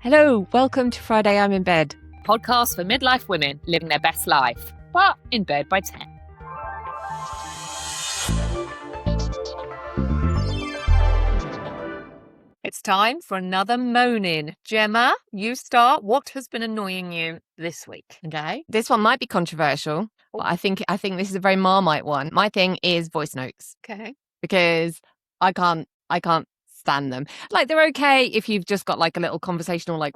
Hello, welcome to Friday I'm in Bed. Podcast for midlife women living their best life, but in bed by 10. It's time for another moan-in. Gemma, you start. What has been annoying you this week? Okay. This one might be controversial, but I think this is a very Marmite one. My thing is voice notes. Okay. Because I can't stand them. Like, they're okay if you've just got like a little conversational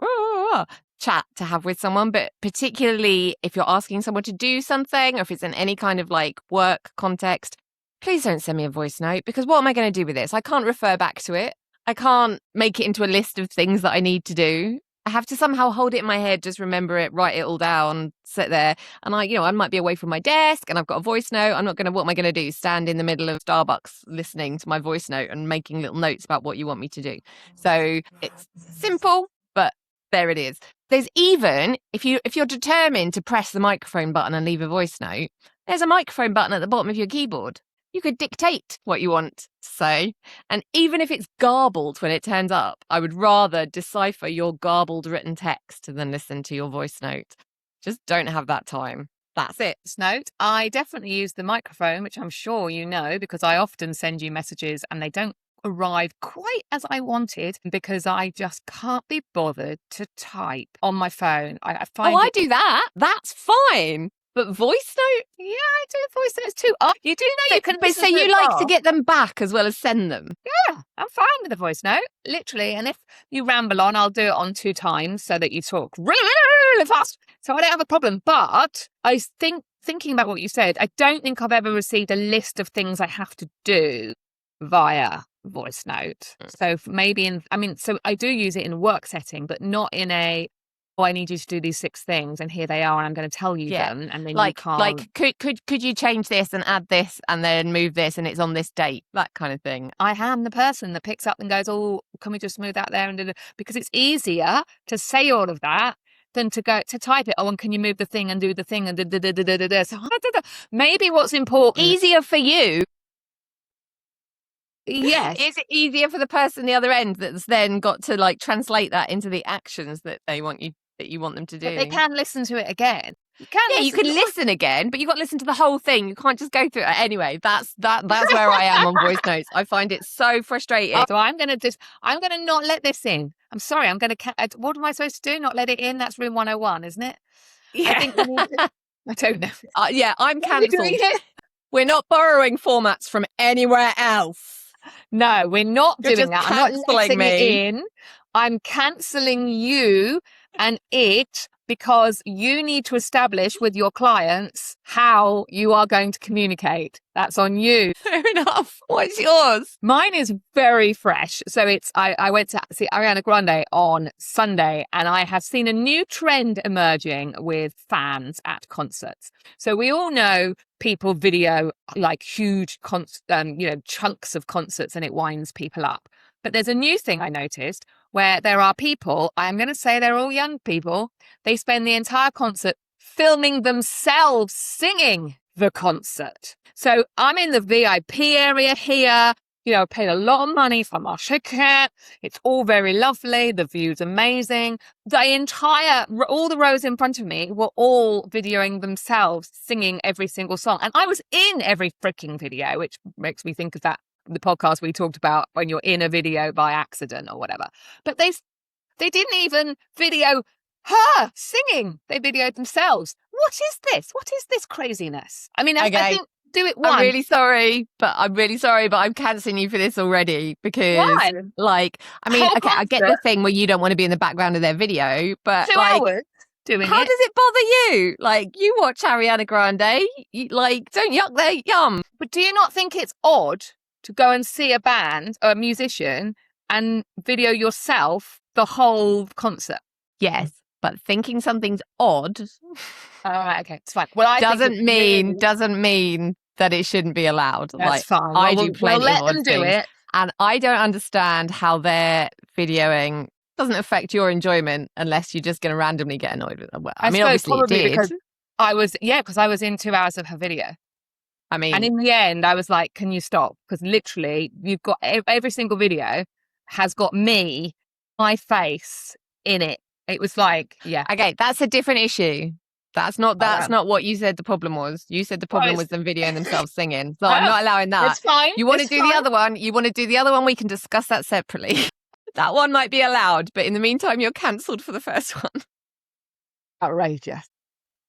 chat to have with someone, but particularly if you're asking someone to do something or if it's in any kind of like work context, please don't send me a voice note, because what am I going to do with this? I can't refer back to it. I can't make it into a list of things that I need to do. I have to somehow hold it in my head, just remember it, write it all down, sit there. And I might be away from my desk and I've got a voice note. What am I going to do? Stand in the middle of Starbucks listening to my voice note and making little notes about what you want me to do. So it's simple, but there it is. There's even, if you're determined to press the microphone button and leave a voice note, there's a microphone button at the bottom of your keyboard. You could dictate what you want to say. And even if it's garbled when it turns up, I would rather decipher your garbled written text than listen to your voice note. Just don't have that time. That's it. Note, I definitely use the microphone, which I'm sure you know, because I often send you messages and they don't arrive quite as I wanted because I just can't be bothered to type on my phone. I find I do that. That's fine. But voice note? Yeah, I do voice notes too. Oh, you do know you can. But so you like to get them back as well as send them? Yeah, I'm fine with a voice note, literally. And if you ramble on, I'll do it on 2 times so that you talk really fast. So I don't have a problem. But I think, thinking about what you said, I don't think I've ever received a list of things I have to do via voice note. So maybe so I do use it in a work setting, but not in a, I need you to do these 6 things and here they are and I'm going to tell you them, and then you can't. Like, could you change this and add this and then move this and it's on this date, that kind of thing. I am the person that picks up and goes, oh, can we just move that there, and because it's easier to say all of that than to go to type it. Oh, and can you move the thing and do the thing and so maybe what's important, easier for you. Yes. Is it easier for the person the other end that's then got to like translate that into the actions that you want them to do? But they can listen to it again. You can listen again, but you've got to listen to the whole thing. You can't just go through it. Anyway, that's where I am on voice notes. I find it so frustrating. So I'm going to not let this in. I'm sorry. What am I supposed to do? Not let it in? That's room 101, isn't it? Yeah. I don't know. Yeah, I'm cancelled. We're not borrowing formats from anywhere else. No, we're not doing that. I'm not letting it in. I'm cancelling you and it, because you need to establish with your clients how you are going to communicate. That's on you. Fair enough. What's yours? Mine is very fresh. So I went to see Ariana Grande on Sunday, and I have seen a new trend emerging with fans at concerts. So we all know people video like huge chunks of concerts and it winds people up. But there's a new thing I noticed where there are people, I'm going to say they're all young people, they spend the entire concert filming themselves singing the concert. So I'm in the VIP area here, I paid a lot of money for my ticket. It's all very lovely. The view's amazing. All the rows in front of me were all videoing themselves singing every single song. And I was in every freaking video, which makes me think of the podcast we talked about when you're in a video by accident or whatever. But they didn't even video her singing. They videoed themselves. What is this? What is this craziness? I mean, I think do it once. I'm really sorry, but I'm cancelling you for this already because, why? I get the thing where you don't want to be in the background of their video, but 2 hours doing how does it bother you? Like, you watch Ariana Grande, don't yuck their yum. But do you not think it's odd to go and see a band or a musician and video yourself the whole concert? Yes, but thinking something's odd. All right, okay, it's fine. Well, doesn't mean that it shouldn't be allowed. That's fine. I do plenty we'll let of odd them do things, it, and I don't understand how their videoing doesn't affect your enjoyment unless you're just going to randomly get annoyed with it. Well, I mean, obviously it did. Because I was in 2 hours of her video. I mean, and in the end, I was like, "Can you stop?" Because literally, you've got every single video has got me, my face in it. It was like, yeah. Okay, that's a different issue. That's not what you said the problem was. You said the problem was them videoing themselves singing. So I'm not allowing that. It's fine. You want to It's do fine. the other one? You want to do the other one? We can discuss that separately. That one might be allowed, but in the meantime, you're cancelled for the first one. Outrageous.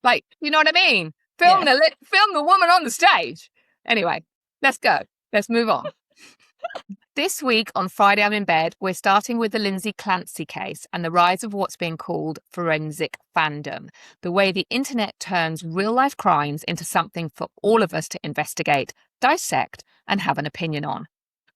Like, you know what I mean? Film the woman on the stage. Anyway, let's go. Let's move on. This week on Friday I'm in Bed, we're starting with the Lindsay Clancy case and the rise of what's being called forensic fandom, the way the internet turns real-life crimes into something for all of us to investigate, dissect, and have an opinion on.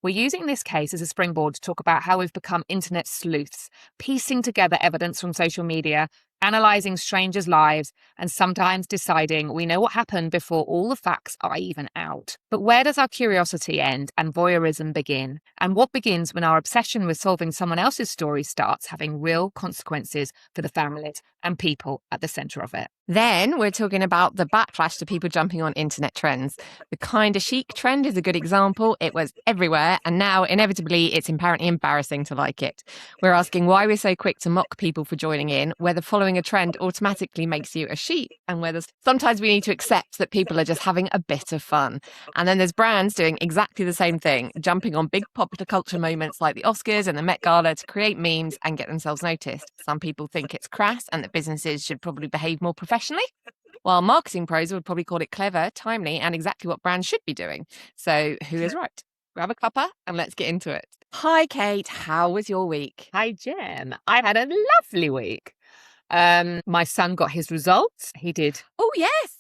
We're using this case as a springboard to talk about how we've become internet sleuths, piecing together evidence from social media, analysing strangers' lives, and sometimes deciding we know what happened before all the facts are even out. But where does our curiosity end and voyeurism begin? And what begins when our obsession with solving someone else's story starts having real consequences for the families and people at the centre of it? Then we're talking about the backlash to people jumping on internet trends. The kind of chic trend is a good example. It was everywhere, and now inevitably it's apparently embarrassing to like it. We're asking why we're so quick to mock people for joining in, whether following a trend automatically makes you a chic, and whether sometimes we need to accept that people are just having a bit of fun. And then there's brands doing exactly the same thing, jumping on big popular culture moments like the Oscars and the Met Gala to create memes and get themselves noticed. Some people think it's crass and that businesses should probably behave more professionally, while marketing pros would probably call it clever, timely, and exactly what brands should be doing. So who is right? Grab a cuppa and let's get into it. Hi, Kate. How was your week? Hi, Jem. I had a lovely week. My son got his results. He did. Oh, yes.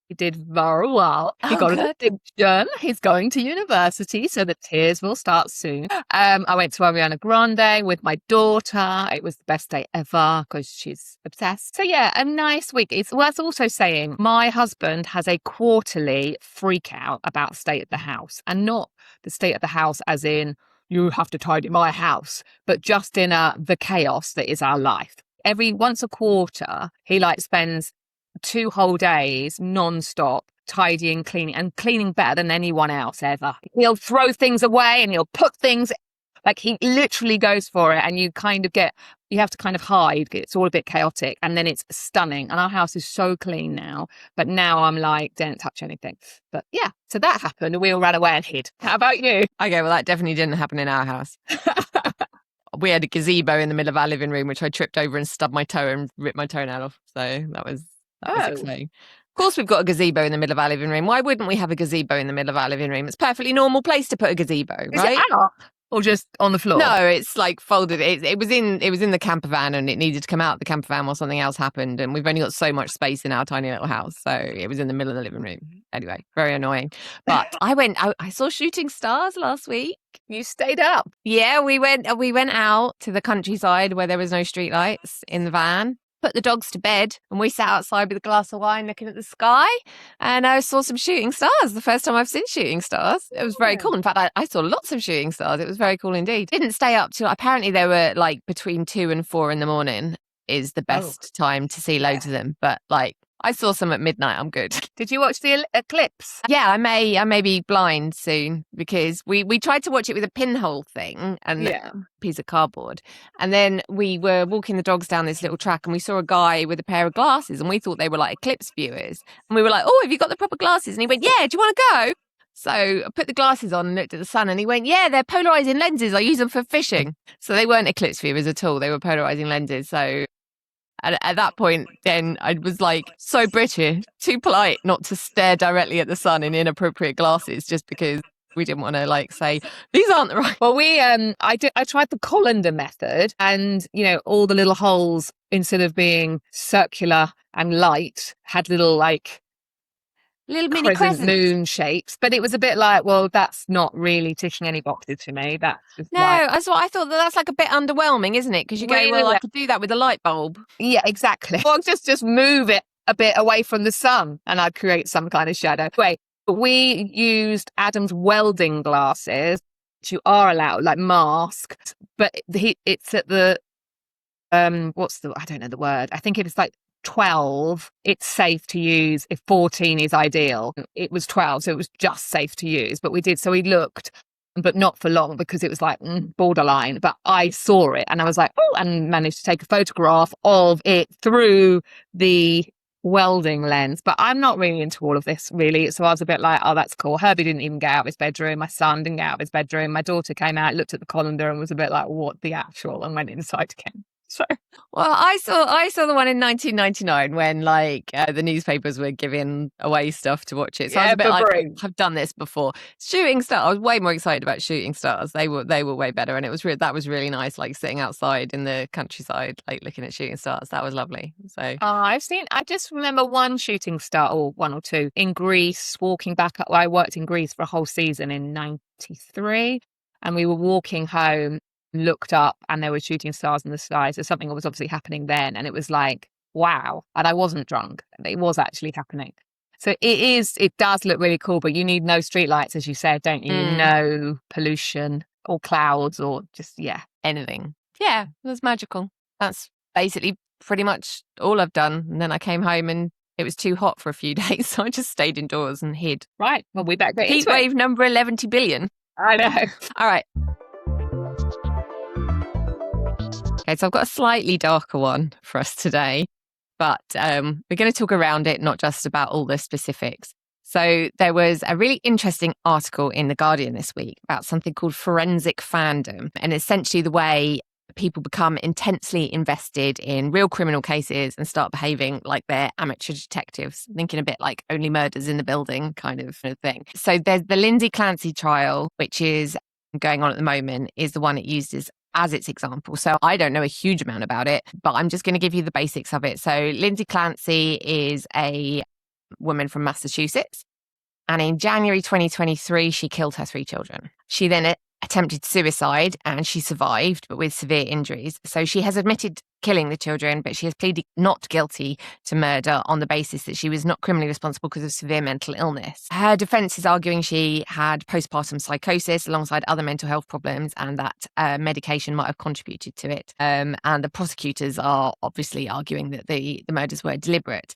He did very well. He got a distinction. He's going to university, so the tears will start soon. I went to Ariana Grande with my daughter. It was the best day ever because she's obsessed. So yeah, a nice week. It's worth also saying my husband has a quarterly freak out about state of the house, and not the state of the house as in you have to tidy my house, but just in the chaos that is our life. Every once a quarter, he spends 2 whole days non-stop tidying, cleaning better than anyone else ever. He'll throw things away and he'll put things, he literally goes for it, and you have to kind of hide. It's all a bit chaotic, and then it's stunning. And our house is so clean now, but now I'm like, don't touch anything. But yeah, so that happened and we all ran away and hid. How about you? Okay, well, that definitely didn't happen in our house. We had a gazebo in the middle of our living room, which I tripped over and stubbed my toe and ripped my toenail off. So that was exciting. Of course, we've got a gazebo in the middle of our living room. Why wouldn't we have a gazebo in the middle of our living room? It's a perfectly normal place to put a gazebo, right? Is it up or just on the floor? No, it's folded. It was in the camper van, and it needed to come out the camper van while something else happened. And we've only got so much space in our tiny little house, so it was in the middle of the living room. Anyway, very annoying. But I saw shooting stars last week. You stayed up? Yeah, we went out to the countryside where there was no street lights in the van. Put the dogs to bed, and we sat outside with a glass of wine looking at the sky, and I saw some shooting stars. The first time I've seen shooting stars. It was very cool. In fact, I saw lots of shooting stars. It was very cool indeed. Didn't stay up till, apparently they were between 2 and 4 in the morning is the best time to see loads of them. But I saw some at midnight. I'm good. Did you watch the eclipse? Yeah, I may be blind soon, because we tried to watch it with a pinhole thing and a piece of cardboard. And then we were walking the dogs down this little track, and we saw a guy with a pair of glasses, and we thought they were eclipse viewers. And we were like, oh, have you got the proper glasses? And he went, yeah, do you want to go? So I put the glasses on and looked at the sun, and he went, yeah, they're polarizing lenses. I use them for fishing. So they weren't eclipse viewers at all. They were polarizing lenses. So at that point, then I was so British, too polite not to stare directly at the sun in inappropriate glasses, just because we didn't want to say these aren't the right. Well, I tried the colander method, and all the little holes, instead of being circular and light, had little little mini crescent moon shapes, but it was a bit well, that's not really ticking any boxes for me. That's just that's what I thought. That's a bit underwhelming, isn't it? Because you really, go, well, I could do that with a light bulb. Yeah, exactly. Well, just move it a bit away from the sun, and I'd create some kind of shadow. Wait, we used Adam's welding glasses, which you are allowed, masked, but it's at the I don't know the word. I think it's 12, it's safe to use. If 14 is ideal, it was 12, so it was just safe to use. But we looked but not for long because it was like borderline. But I saw it and I was like, oh, and managed to take a photograph of it through the welding lens. But I'm not really into all of this, really. So I was a bit like, oh, that's cool. Herbie didn't even get out of his bedroom. My son didn't get out of his bedroom. My daughter came out, looked at the colander and was a bit like, what the actual, and went inside again. So, well, I saw the one in 1999 when the newspapers were giving away stuff to watch it. So I was a bit like, I've done this before. Shooting stars. I was way more excited about shooting stars. They were way better, and that was really nice. Like sitting outside in the countryside, like looking at shooting stars. That was lovely. So I just remember one shooting star, or one or two in Greece. Walking back up, I worked in Greece for a whole season in '93, and we were walking home. Looked up and there were shooting stars in the sky. So something was obviously happening then. And it was like, wow. And I wasn't drunk. It was actually happening. So it does look really cool, but you need no streetlights, as you said, don't you? No pollution or clouds or just, anything. Yeah, it was magical. That's basically pretty much all I've done. And then I came home and it was too hot for a few days. So I just stayed indoors and hid. Right. Well, we better get heat wave number 11 billion. I know. All right. Okay, so I've got a slightly darker one for us today, but we're going to talk around it, not just about all the specifics. So there was a really interesting article in The Guardian this week about something called forensic fandom, and essentially the way people become intensely invested in real criminal cases and start behaving like they're amateur detectives, thinking a bit like Only Murders in the Building kind of thing. So there's the Lindsay Clancy trial, which is going on at the moment, is the one it uses as its example. So I don't know a huge amount about it, but I'm just going to give you the basics of it. So Lindsay Clancy is a woman from Massachusetts. And in January 2023, she killed her 3 children. She then attempted suicide and she survived, but with severe injuries. So she has admitted killing the children, but she has pleaded not guilty to murder on the basis that she was not criminally responsible because of severe mental illness. Her defense is arguing she had postpartum psychosis alongside other mental health problems and that medication might have contributed to it. And the prosecutors are obviously arguing that the murders were deliberate.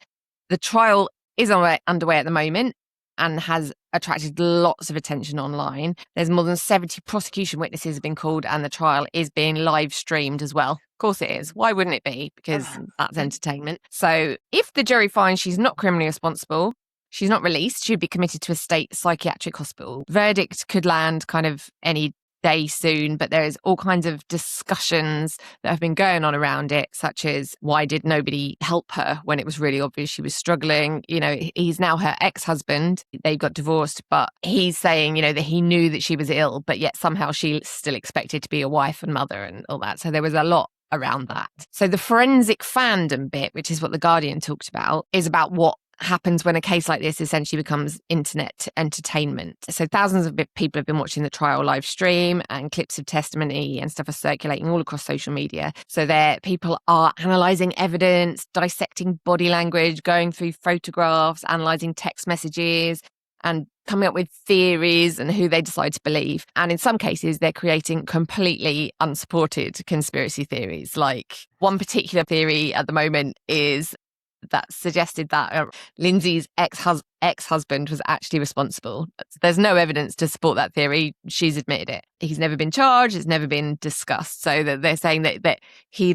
The trial is underway at the moment and has attracted lots of attention online. There's more than 70 prosecution witnesses have been called and the trial is being live streamed as well. Of course it is. Why wouldn't it be? Because that's entertainment. So if the jury finds she's not criminally responsible, she's not released, she'd be committed to a state psychiatric hospital. Verdict could land kind of any day soon, but there's all kinds of discussions that have been going on around it, such as why did nobody help her when it was really obvious she was struggling? You know, he's now her ex-husband. They got divorced, but he's saying, you know, that he knew that she was ill, but yet somehow she still expected to be a wife and mother and all that. So there was a lot around that. So the forensic fandom bit, which is what The Guardian talked about, is about what happens when a case like this essentially becomes internet entertainment. So thousands of people have been watching the trial live stream and clips of testimony and stuff are circulating all across social media. So there people are analysing evidence, dissecting body language, going through photographs, analysing text messages and coming up with theories and who they decide to believe. And in some cases, they're creating completely unsupported conspiracy theories. Like one particular theory at the moment is that suggested that Lindsay's ex-husband was actually responsible. There's no evidence to support that theory. She's admitted it. He's never been charged. It's never been discussed. So that they're saying that he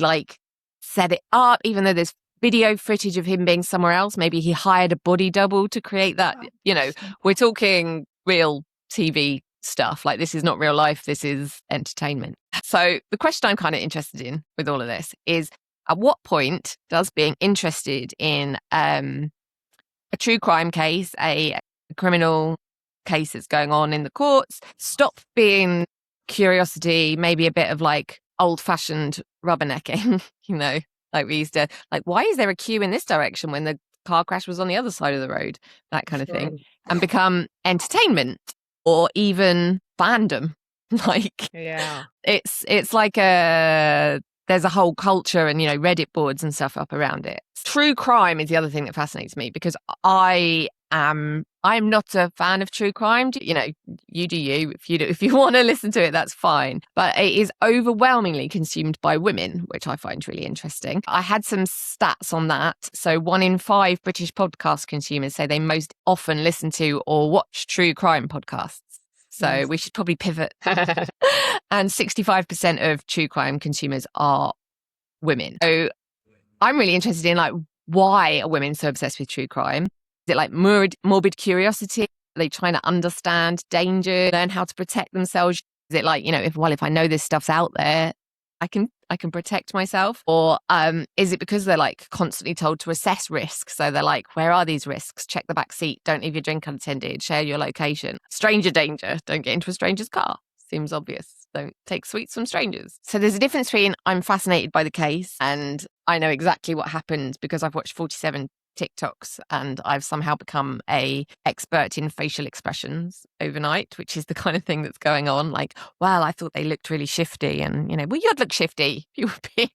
set it up, even though there's video footage of him being somewhere else. Maybe he hired a body double to create that. You know, we're talking real TV stuff. Like this is not real life. This is entertainment. So the question I'm kind of interested in with all of this is, at what point does being interested in a true crime case, a criminal case that's going on in the courts, stop being curiosity, maybe a bit of like old-fashioned rubbernecking, you know, like we used to, like, why is there a queue in this direction when the car crash was on the other side of the road? That kind of thing. And become entertainment or even fandom. Like, yeah, it's like there's a whole culture and, you know, Reddit boards and stuff up around it. True crime is the other thing that fascinates me because I'm not a fan of true crime. You know, you do you. If you want to listen to it, that's fine. But it is overwhelmingly consumed by women, which I find really interesting. I had some stats on that. So 1 in 5 British podcast consumers say they most often listen to or watch true crime podcasts. So we should probably pivot. And 65% of true crime consumers are women. So I'm really interested in like, why are women so obsessed with true crime? Is it like morbid curiosity? Are they trying to understand danger, learn how to protect themselves? Is it like, if I know this stuff's out there, I can protect myself? Or is it because they're like constantly told to assess risks? So they're like, where are these risks? Check the back seat. Don't leave your drink unattended. Share your location. Stranger danger. Don't get into a stranger's car. Seems obvious. Don't take sweets from strangers. So there's a difference between I'm fascinated by the case and I know exactly what happened because I've watched 47 TikToks and I've somehow become a expert in facial expressions overnight, which is the kind of thing that's going on. Like, well, I thought they looked really shifty and, well, you'd look shifty. You would be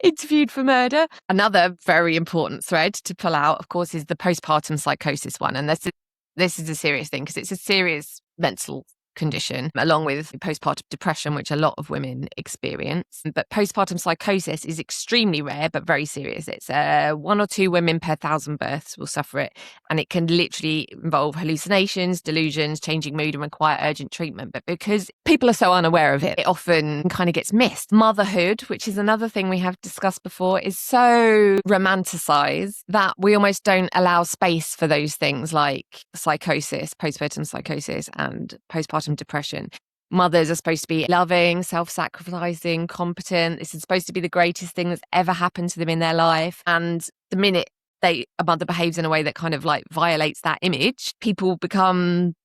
interviewed for murder. Another very important thread to pull out, of course, is the postpartum psychosis one. And this is a serious thing because it's a serious mental condition, along with postpartum depression, which a lot of women experience. But postpartum psychosis is extremely rare, but very serious. It's 1 or 2 women per 1,000 births will suffer it. And it can literally involve hallucinations, delusions, changing mood and require urgent treatment. But because people are so unaware of it, it often kind of gets missed. Motherhood, which is another thing we have discussed before, is so romanticized that we almost don't allow space for those things like psychosis, postpartum psychosis and postpartum depression. Mothers are supposed to be loving, self-sacrificing, competent. This is supposed to be the greatest thing that's ever happened to them in their life. And the minute a mother behaves in a way that kind of like violates that image, people become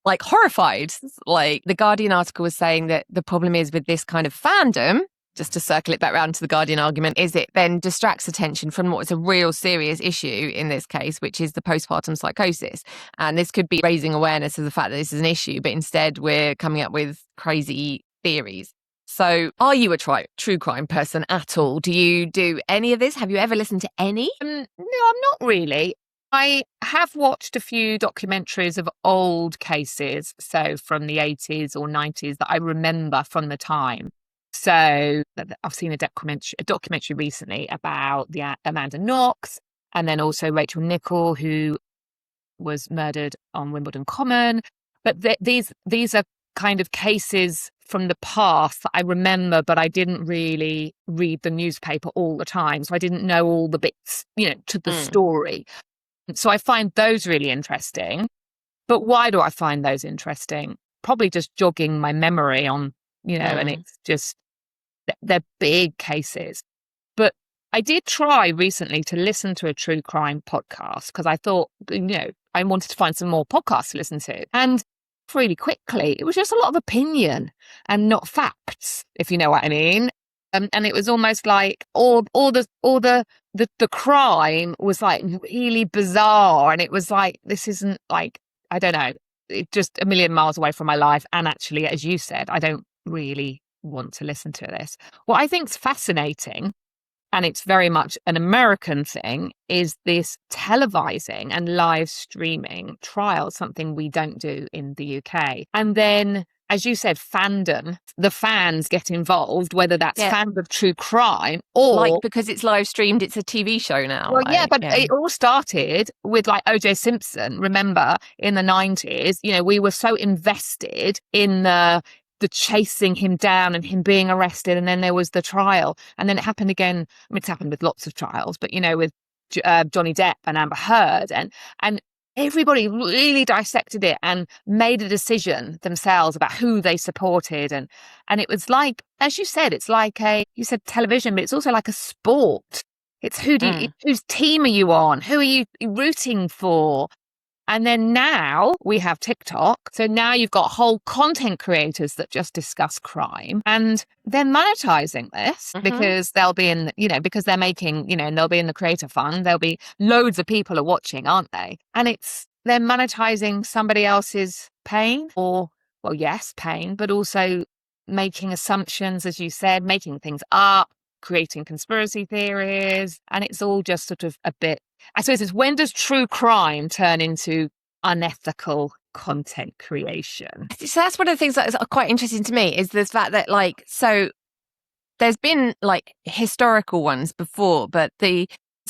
like horrified. Like the Guardian article was saying that the problem is with this kind of fandom, just to circle it back around to the Guardian argument, is it then distracts attention from what is a real serious issue in this case, which is the postpartum psychosis. And this could be raising awareness of the fact that this is an issue, but instead we're coming up with crazy theories. So are you a true crime person at all? Do you do any of this? Have you ever listened to any? No, I'm not really. I have watched a few documentaries of old cases, so from the 80s or 90s that I remember from the time. So I've seen a documentary recently about the Amanda Knox, and then also Rachel Nicholl, who was murdered on Wimbledon Common. But these are kind of cases from the past that I remember, but I didn't really read the newspaper all the time, so I didn't know all the bits, to the story. So I find those really interesting. But why do I find those interesting? Probably just jogging my memory on, and it's just, they're big cases. But I did try recently to listen to a true crime podcast because I thought, I wanted to find some more podcasts to listen to. And really quickly, it was just a lot of opinion and not facts, if you know what I mean. And it was almost like all the crime was like really bizarre. And it was like, this isn't like, I don't know, it's just a million miles away from my life. And actually, as you said, I don't really want to listen to this. What I think's fascinating, and it's very much an American thing, is this televising and live streaming trials, something we don't do in the UK. And then, as you said, fandom, the fans get involved, whether that's fans of true crime or... Like, because it's live streamed, it's a TV show now. Well, it all started with like O.J. Simpson. Remember, in the 90s, we were so invested in the chasing him down and him being arrested, and then there was the trial, and then it happened again. I mean, it's happened with lots of trials, but with Johnny Depp and Amber Heard, and everybody really dissected it and made a decision themselves about who they supported, and it was like, as you said, it's like you said television, but it's also like a sport. It's whose team are you on? Who are you rooting for? And then now we have TikTok. So now you've got whole content creators that just discuss crime, and they're monetizing this because they'll be in, because they're making, and they'll be in the creator fund. There'll be loads of people are watching, aren't they? And they're monetizing somebody else's pain, pain, but also making assumptions, as you said, making things up, creating conspiracy theories. And it's all just sort of a bit, I suppose it's, when does true crime turn into unethical content creation? So that's one of the things that is quite interesting to me, is the fact that so there's been like historical ones before, but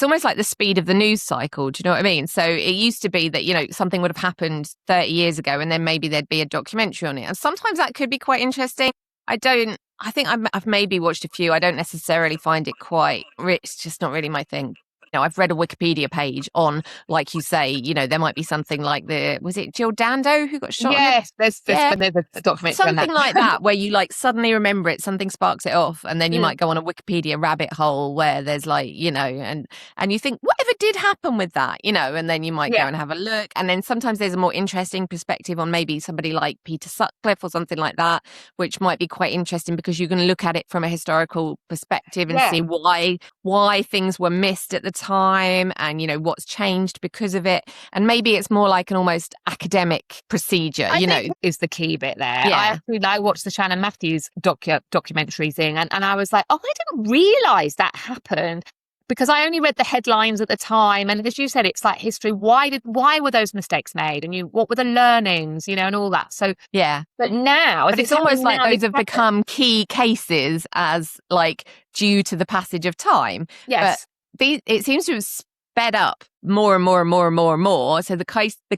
it's almost like the speed of the news cycle. Do you know what I mean? So it used to be that, you know, something would have happened 30 years ago and then maybe there'd be a documentary on it. And sometimes that could be quite interesting. I think I've maybe watched a few. I don't necessarily find it quite, it's just not really my thing. You know, I've read a Wikipedia page on, like you say, you know, there might be something like was it Jill Dando who got shot? Yes, there's a documentary Something on that. like that, where you like suddenly remember it, something sparks it off, and then you might go on a Wikipedia rabbit hole where there's like, you know, and you think, whatever did happen with that, you know, and then you might go and have a look. And then sometimes there's a more interesting perspective on maybe somebody like Peter Sutcliffe or something like that, which might be quite interesting because you can look at it from a historical perspective and see why things were missed at the time, and you know what's changed because of it. And maybe it's more like an almost academic procedure, I think is the key bit there. Yeah. I watched the Shannon Matthews documentary thing, and I was like, oh, I didn't realise that happened, because I only read the headlines at the time. And as you said, it's like history. Why were those mistakes made? And what were the learnings, you know, and all that. So yeah. But now, but it's almost like those have become key cases as like due to the passage of time. Yes. But it seems to have sped up more and more and more and more and more. So the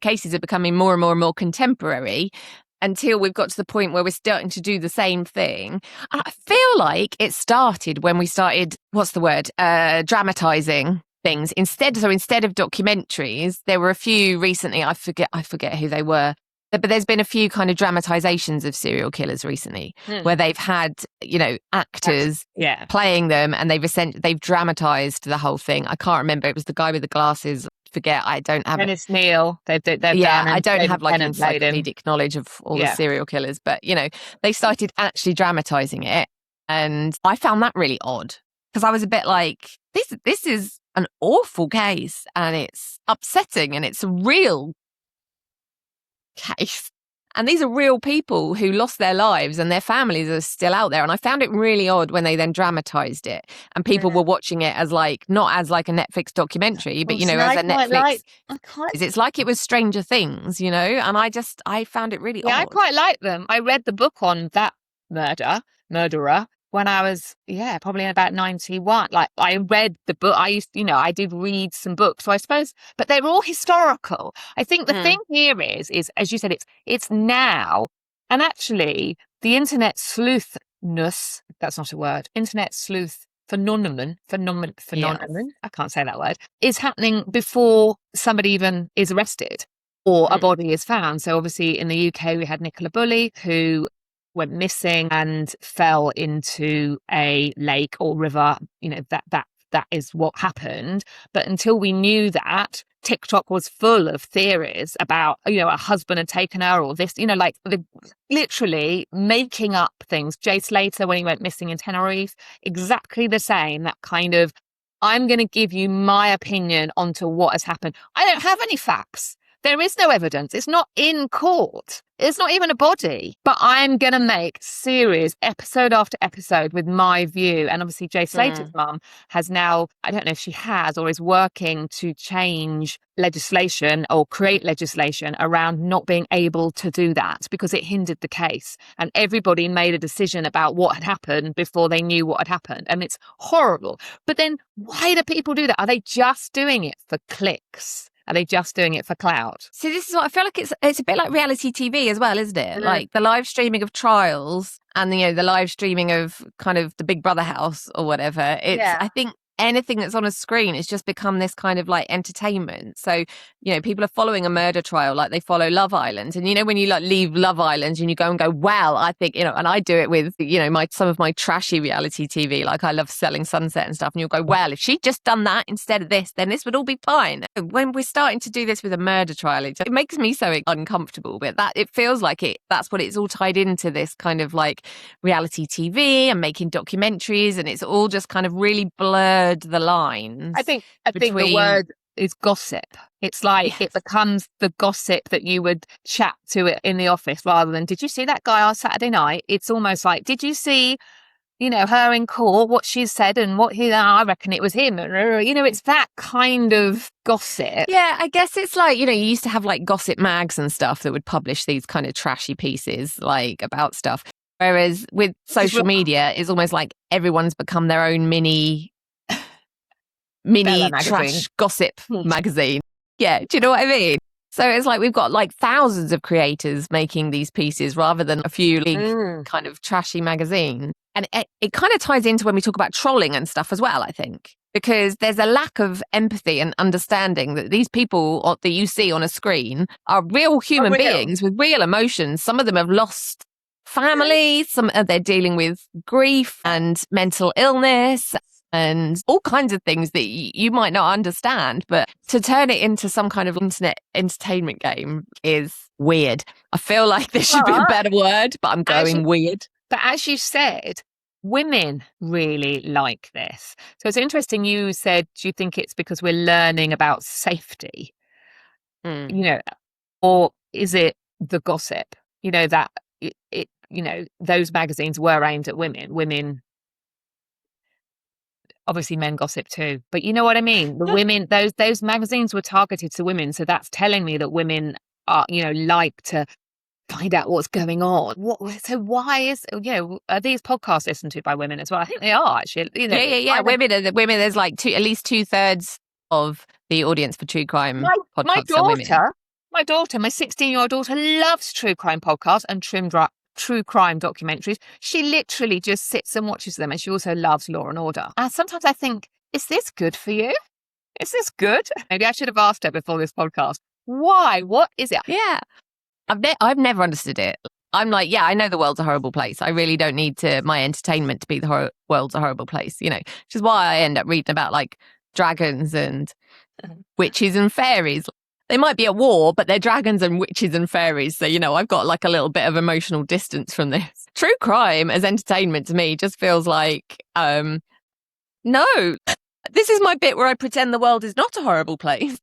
cases are becoming more and more and more contemporary until we've got to the point where we're starting to do the same thing. And I feel like it started when we started, dramatizing things. Instead of documentaries, there were a few recently, I forget who they were, but there's been a few kind of dramatizations of serial killers recently where they've had, you know, actors playing them, and they've dramatized the whole thing. I can't remember. It was the guy with the glasses. Forget. I don't have Dennis Neal. They've done. I don't have like encyclopedic knowledge of all the serial killers, but you know, they started actually dramatizing it, and I found that really odd because I was a bit like, this is an awful case, and it's upsetting, and it's a real case, and these are real people who lost their lives, and their families are still out there. And I found it really odd when they then dramatized it, and people were watching it as like, not as like a Netflix documentary, but you know, as a Netflix, it's like it was Stranger Things, you know. And I found it really odd. I quite like them. I read the book on that murderer when I was, probably in about 91. Like, I read the book. I did read some books. So I suppose, but they're all historical. I think the thing here is, as you said, it's now. And actually, the internet sleuthness, that's not a word, internet sleuth phenomenon, I can't say that word, is happening before somebody even is arrested or a body is found. So obviously in the UK, we had Nicola Bulley, who went missing and fell into a lake or river. You know, that is what happened. But until we knew that, TikTok was full of theories about, you know, a husband had taken her, or this, you know, like literally making up things. Jay Slater, when he went missing in Tenerife, exactly the same. That kind of, I'm going to give you my opinion onto what has happened. I don't have any facts. There is no evidence. It's not in court. It's not even a body. But I'm going to make series, episode after episode, with my view. And obviously Jay Slater's mum has now, I don't know if she has or is working to change legislation or create legislation around not being able to do that, because it hindered the case. And everybody made a decision about what had happened before they knew what had happened. And it's horrible. But then why do people do that? Are they just doing it for clicks? Are they just doing it for clout? So this is what I feel like. It's a bit like reality TV as well, isn't it? Like the live streaming of trials and, you know, the live streaming of kind of the Big Brother house or whatever. I think anything that's on a screen has just become this kind of like entertainment. So, you know, people are following a murder trial like they follow Love Island. And, you know, when you like leave Love Island and you go, well, I think, you know, and I do it with, you know, some of my trashy reality TV, like I love Selling Sunset and stuff. And you'll go, well, if she'd just done that instead of this, then this would all be fine. When we're starting to do this with a murder trial, it makes me so uncomfortable. But that it feels like that's what it's all tied into, this kind of like reality TV and making documentaries. And it's all just kind of really blurred the lines. I think the word is gossip. It's like it becomes the gossip that you would chat to it in the office, rather than, did you see that guy on Saturday night? It's almost like, did you see, you know, her in court, what she said and what I reckon it was him. You know, it's that kind of gossip. Yeah, I guess it's like, you know, you used to have like gossip mags and stuff that would publish these kind of trashy pieces like about stuff. Whereas with social media, it's almost like everyone's become their own mini mini magazine. trash gossip magazine. Yeah, do you know what I mean? So it's like we've got like thousands of creators making these pieces rather than a few kind of trashy magazine. And it kind of ties into when we talk about trolling and stuff as well, I think, because there's a lack of empathy and understanding that these people that you see on a screen are real human beings with real emotions. Some of them have lost family, they're dealing with grief and mental illness and all kinds of things that you might not understand. But to turn it into some kind of internet entertainment game is weird. I feel like there should be a better word, but I'm going weird. But as you said, women really like this. So it's interesting you said, do you think it's because we're learning about safety? Or is it the gossip? That it those magazines were aimed at women. Women, obviously men gossip too, but you know what I mean? The women, those magazines were targeted to women. So that's telling me that women are, like to find out what's going on. So why are these podcasts listened to by women as well? I think they are actually. Yeah. Women. There's like at least 2/3 of the audience for true crime podcasts are women. My 16-year-old daughter loves true crime podcasts and true crime documentaries. She literally just sits and watches them, and she also loves Law and Order. And sometimes I think, is this good for you? Is this good? Maybe I should have asked her before this podcast. Why? What is it? Yeah. I've never understood it. I'm like, yeah, I know the world's a horrible place. I really don't need my entertainment to be the world's a horrible place, which is why I end up reading about like dragons and witches and fairies. They might be at war, but they're dragons and witches and fairies. So, I've got like a little bit of emotional distance from this. True crime as entertainment to me just feels like, no, this is my bit where I pretend the world is not a horrible place.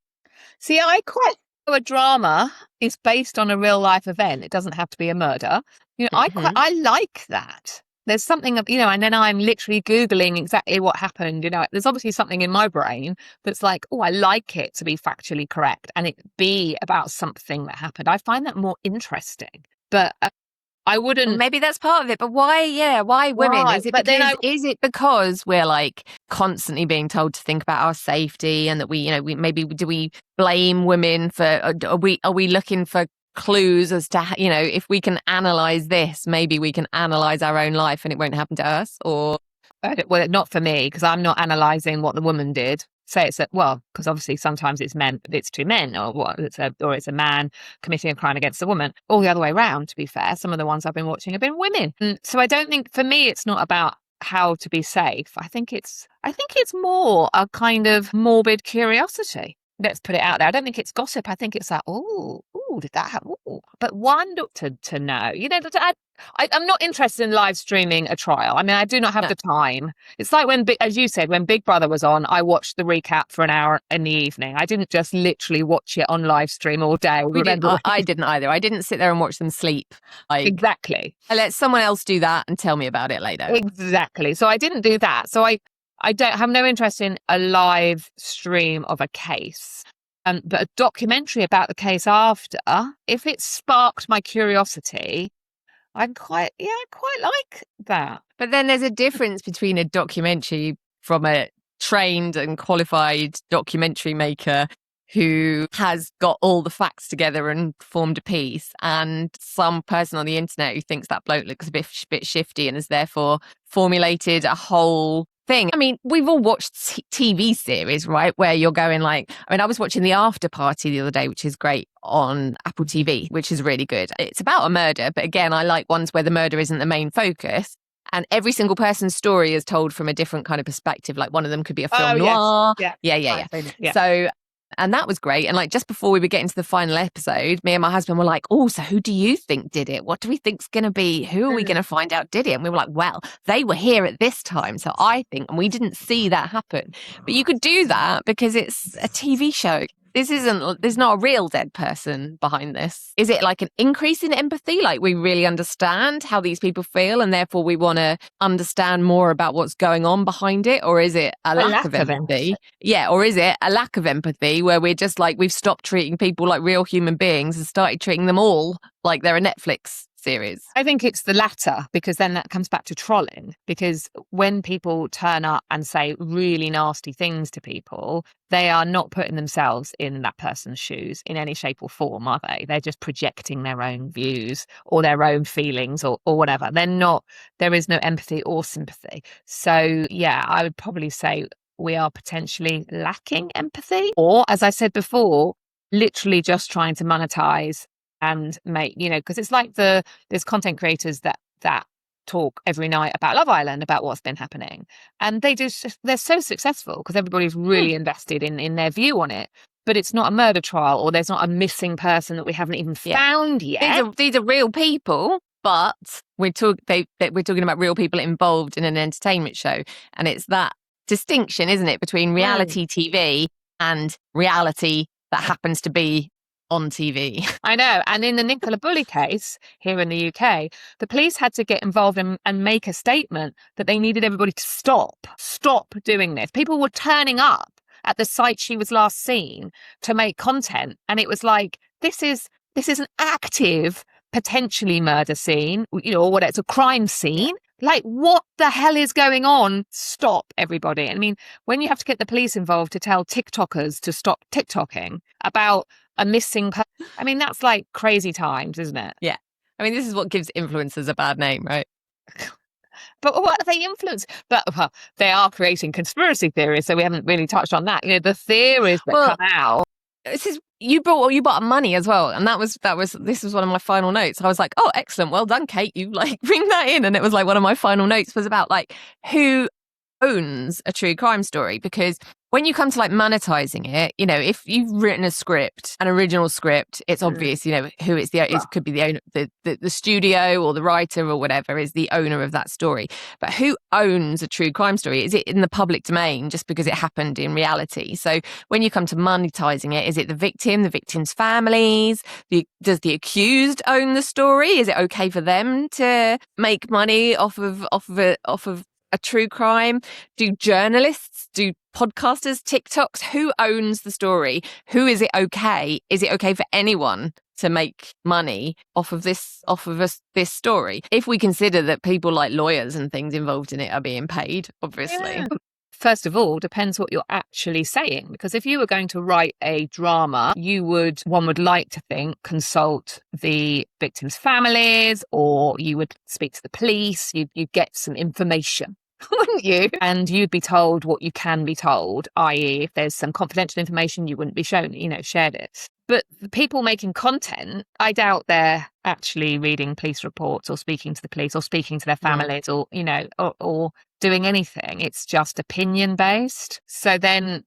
See, I quite a drama is based on a real life event. It doesn't have to be a murder. I like that. There's something of, and then I'm literally Googling exactly what happened. There's obviously something in my brain that's like, oh, I like it to be factually correct and it be about something that happened. I find that more interesting. But I wouldn't. Maybe that's part of it. But why? Yeah, why women? Why? Is it because we're like constantly being told to think about our safety and that we do we blame women for? Are we looking for clues as to if we can analyze this, maybe we can analyze our own life and it won't happen to us? Or well, not for me, because I'm not analyzing what the woman did. Say because obviously sometimes it's two men, or it's a man committing a crime against a woman, or the other way around. To be fair, some of the ones I've been watching have been women. So I don't think, for me, it's not about how to be safe. I think it's more a kind of morbid curiosity. Let's put it out there. I don't think it's gossip. I think it's like, oh, did that happen? Ooh. But one to know, I'm not interested in live streaming a trial. I mean, I do not have the time. It's like as you said, when Big Brother was on, I watched the recap for an hour in the evening. I didn't just literally watch it on live stream all day. I didn't either. I didn't sit there and watch them sleep. Exactly. I let someone else do that and tell me about it later. Exactly. So I didn't do that. So I don't have no interest in a live stream of a case. But a documentary about the case after, if it sparked my curiosity, I quite like that. But then there's a difference between a documentary from a trained and qualified documentary maker who has got all the facts together and formed a piece, and some person on the internet who thinks that bloke looks a bit shifty and has therefore formulated a whole thing. I mean, we've all watched TV series, right, where you're going like, I was watching The After Party the other day, which is great on Apple TV, which is really good. It's about a murder, but again, I like ones where the murder isn't the main focus. And every single person's story is told from a different kind of perspective. Like one of them could be a film noir. Yes. Yeah. So, and that was great. And like just before we were getting to the final episode, me and my husband were like, oh, so who do you think did it? What do we think's going to be? Who are we going to find out did it? And we were like, well, they were here at this time. So I think, and we didn't see that happen. But you could do that because it's a TV show. There's not a real dead person behind this. Is it like an increase in empathy? Like we really understand how these people feel and therefore we want to understand more about what's going on behind it? Or is it a lack of empathy? Yeah. Or is it a lack of empathy where we're just like, we've stopped treating people like real human beings and started treating them all like they're a Netflix series? I think it's the latter, because then that comes back to trolling. Because when people turn up and say really nasty things to people, they are not putting themselves in that person's shoes in any shape or form, are they? They're just projecting their own views or their own feelings or whatever. There is no empathy or sympathy. So, yeah, I would probably say we are potentially lacking empathy. Or, as I said before, literally just trying to monetize and make, because it's like there's content creators that talk every night about Love Island, about what's been happening, and they're so successful because everybody's really invested in their view on it. But it's not a murder trial, or there's not a missing person that we haven't even found yet. These are real people, but we're talking about real people involved in an entertainment show, and it's that distinction, isn't it, between reality TV and reality that happens to be on TV. I know. And in the Nicola Bulley case here in the UK, the police had to get involved and make a statement that they needed everybody to stop doing this. People were turning up at the site she was last seen to make content. And it was like, this is an active, potentially murder scene, or what, it's a crime scene. Like, what the hell is going on? Stop, everybody. I mean, when you have to get the police involved to tell TikTokers to stop TikToking about a missing person, I mean, that's like crazy times, isn't it? Yeah. I mean, this is what gives influencers a bad name, right? But what are they influencing? But they are creating conspiracy theories, so we haven't really touched on that. The theories that come out. This is you bought money as well, and this was one of my final notes. I was like, oh, excellent, well done, Kate. You bring that in, and it was like one of my final notes was about like who owns a true crime story, because when you come to like monetizing it, if you've written a script, an original script, it's obvious, who it's it could be the owner, the studio or the writer or whatever is the owner of that story. But who owns a true crime story? Is it in the public domain just because it happened in reality? So when you come to monetizing it, is it the victim's families? Does the accused own the story? Is it okay for them to make money off of a true crime? Do journalists, do podcasters, TikToks, who owns the story? Who is it okay? Is it okay for anyone to make money off of this story? If we consider that people like lawyers and things involved in it are being paid, obviously. Yeah. First of all, depends what you're actually saying, because if you were going to write a drama, one would like to think, consult the victims' families, or you would speak to the police, you'd get some information, wouldn't you? And you'd be told what you can be told, i.e. if there's some confidential information, you wouldn't be shown, shared it. But the people making content, I doubt they're actually reading police reports or speaking to the police or speaking to their families or doing anything. It's just opinion based. So then,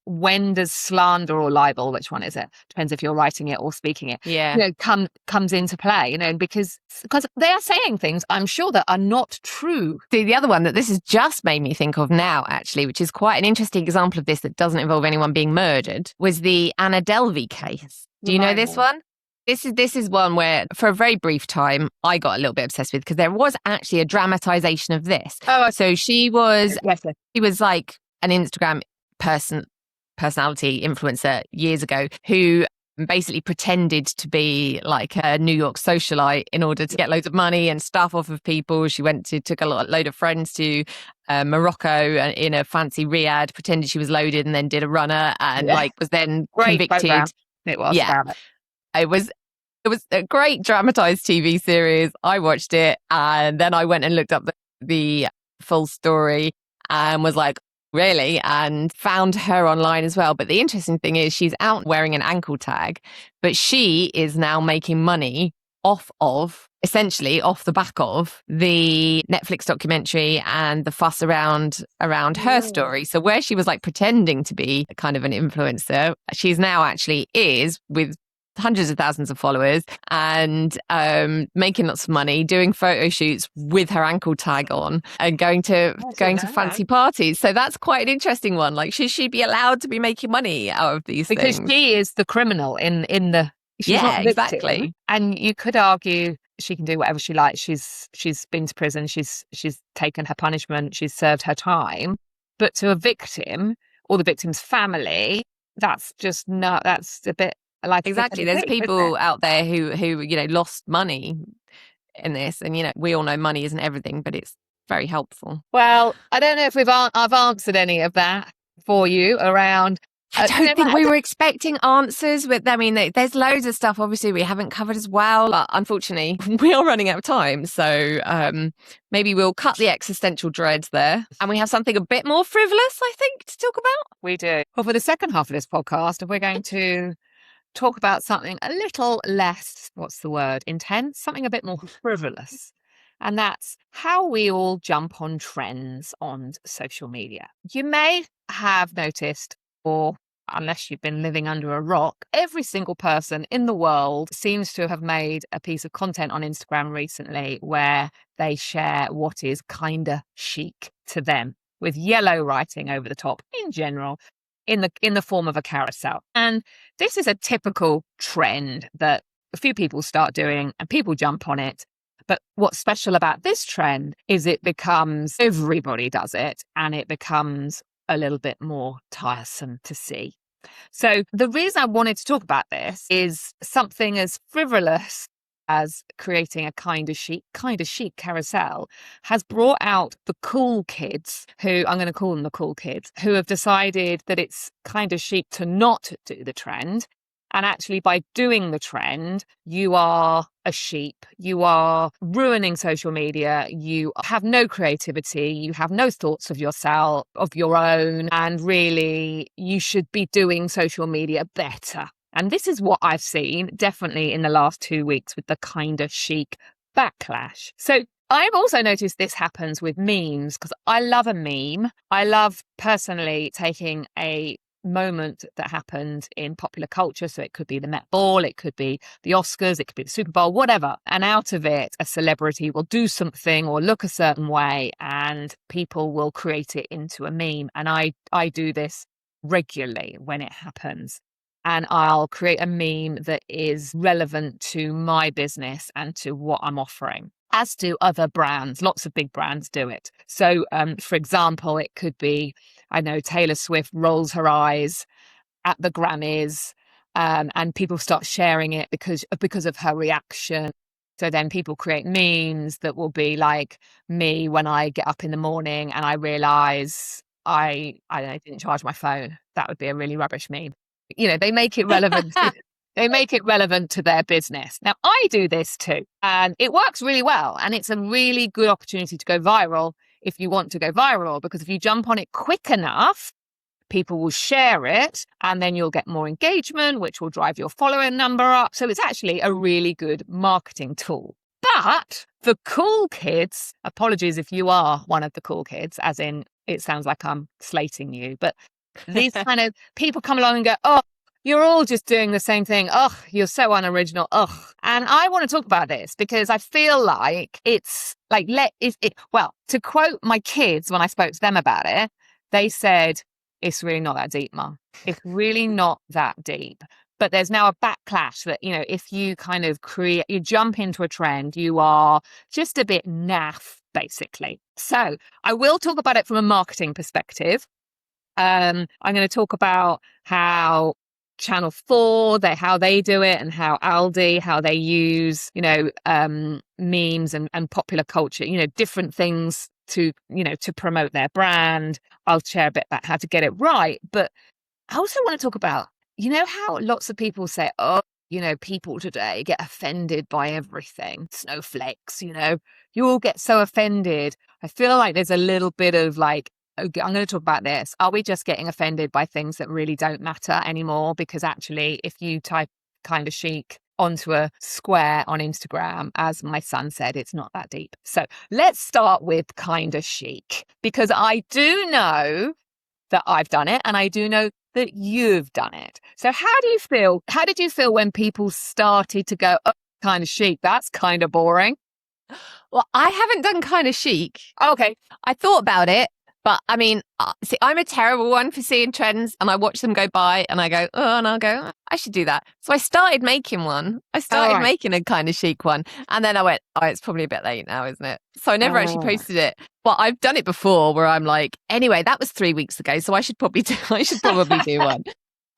when does slander or libel, which one is it? Depends if you're writing it or speaking it. Yeah. Comes into play, because they are saying things, I'm sure, that are not true. The other one that this has just made me think of now, actually, which is quite an interesting example of this that doesn't involve anyone being murdered, was the Anna Delvey case. Do you know this one? This is one where, for a very brief time, I got a little bit obsessed with, because there was actually a dramatization of this. So she was like an Instagram personality influencer years ago who basically pretended to be like a New York socialite in order to get loads of money and stuff off of people. She took a load of friends to Morocco in a fancy riad, pretended she was loaded, and then did a runner and was then convicted. Program. It was. Yeah. It was a great dramatized TV series. I watched it, and then I went and looked up the full story and was like, really? And found her online as well. But the interesting thing is she's out wearing an ankle tag, but she is now making money essentially off the back of the Netflix documentary and the fuss around her story. So where she was like pretending to be kind of an influencer, she's now actually is, with hundreds of thousands of followers and making lots of money, doing photo shoots with her ankle tag on and going to fancy parties. So that's quite an interesting one. Like, should she be allowed to be making money out of these things? Because she is the criminal in the exactly. And you could argue she can do whatever she likes. She's been to prison. She's taken her punishment. She's served her time. But to a victim or the victim's family, that's a bit like, exactly. There's people out there who lost money in this. And, we all know money isn't everything, but it's very helpful. Well, I don't know if I've answered any of that for you around. I don't think we were expecting answers. But I mean, there's loads of stuff, obviously, we haven't covered as well. But unfortunately, we are running out of time. So maybe we'll cut the existential dreads there. And we have something a bit more frivolous, I think, to talk about. We do. Well, for the second half of this podcast, we're going to talk about something a little less, intense, something a bit more frivolous. And that's how we all jump on trends on social media. You may have noticed, or unless you've been living under a rock, every single person in the world seems to have made a piece of content on Instagram recently where they share what is kinda chic to them, with yellow writing over the top in general, in the form of a carousel. And this is a typical trend that a few people start doing and people jump on it. But what's special about this trend is everybody does it, and it becomes a little bit more tiresome to see. So the reason I wanted to talk about this is something as frivolous as creating a kind of chic carousel has brought out the cool kids, who I'm going to call them the cool kids, who have decided that it's kind of chic to not do the trend. And actually, by doing the trend, you are a sheep. You are ruining social media. You have no creativity. You have no thoughts of yourself, of your own. And really, you should be doing social media better. And this is what I've seen definitely in the last 2 weeks with the kind of chic backlash. So I've also noticed this happens with memes, because I love a meme. I love personally taking a moment that happened in popular culture. So it could be the Met Ball, it could be the Oscars, it could be the Super Bowl, whatever. And out of it, a celebrity will do something or look a certain way and people will create it into a meme. And I do this regularly when it happens. And I'll create a meme that is relevant to my business and to what I'm offering, as do other brands. Lots of big brands do it. So, for example, it could be, I know Taylor Swift rolls her eyes at the Grammys, and people start sharing it because of her reaction. So then people create memes that will be like me when I get up in the morning and I realize I didn't charge my phone. That would be a really rubbish meme. They make it relevant. They make it relevant to their business. Now, I do this too, and it works really well. And it's a really good opportunity to go viral if you want to go viral, because if you jump on it quick enough, people will share it and then you'll get more engagement, which will drive your following number up. So it's actually a really good marketing tool. But the cool kids, apologies if you are one of the cool kids, as in it sounds like I'm slating you, but these kind of people come along and go, oh, you're all just doing the same thing. Ugh, you're so unoriginal. Ugh. And I want to talk about this because I feel like it's like, well, to quote my kids when I spoke to them about it, they said, it's really not that deep, Mum. It's really not that deep. But there's now a backlash that, if you kind of you jump into a trend, you are just a bit naff, basically. So I will talk about it from a marketing perspective. I'm going to talk about how Channel 4, how they do it, and how Aldi, how they use, memes and popular culture, different things to promote their brand. I'll share a bit about how to get it right. But I also want to talk about, how lots of people say, oh, people today get offended by everything. Snowflakes, you all get so offended. I feel like there's a little bit of like, okay, I'm going to talk about this. Are we just getting offended by things that really don't matter anymore? Because actually, if you type kind of chic onto a square on Instagram, as my son said, it's not that deep. So let's start with kind of chic, because I do know that I've done it and I do know that you've done it. So how do you feel? How did you feel when people started to go, oh, kind of chic? That's kind of boring. Well, I haven't done kind of chic. Okay. I thought about it. But I mean, see, I'm a terrible one for seeing trends and I watch them go by and I go, oh, and I'll go, oh, I should do that. So I started making one. I started making a kind of chic one. And then I went, oh, it's probably a bit late now, isn't it? So I never actually posted it. But I've done it before where I'm like, anyway, that was 3 weeks ago. So I should probably do one.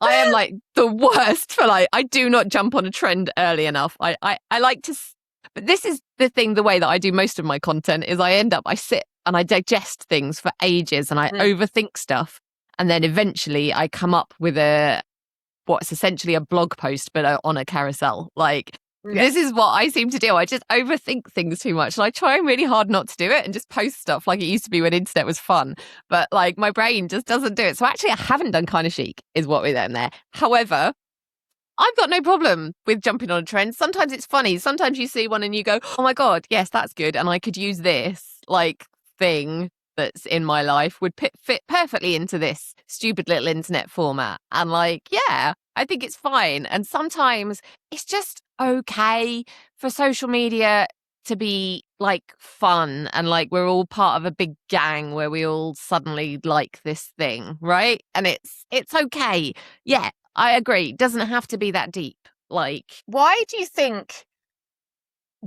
I am like the worst for I do not jump on a trend early enough. I like to But this is the thing, the way that I do most of my content is I sit and I digest things for ages and I overthink stuff. And then eventually I come up with what's essentially a blog post, but on a carousel. Like, this is what I seem to do. I just overthink things too much. And I try really hard not to do it and just post stuff like it used to be when internet was fun. But like my brain just doesn't do it. So actually I haven't done Kind of Chic is what we're there. However, I've got no problem with jumping on a trend. Sometimes it's funny. Sometimes you see one and you go, oh my God, yes, that's good. And I could use this like thing that's in my life would fit perfectly into this stupid little internet format. And like, yeah, I think it's fine. And sometimes it's just okay for social media to be like fun and like we're all part of a big gang where we all suddenly like this thing, right? And it's okay. Yeah, I agree. It doesn't have to be that deep. Like, why do you think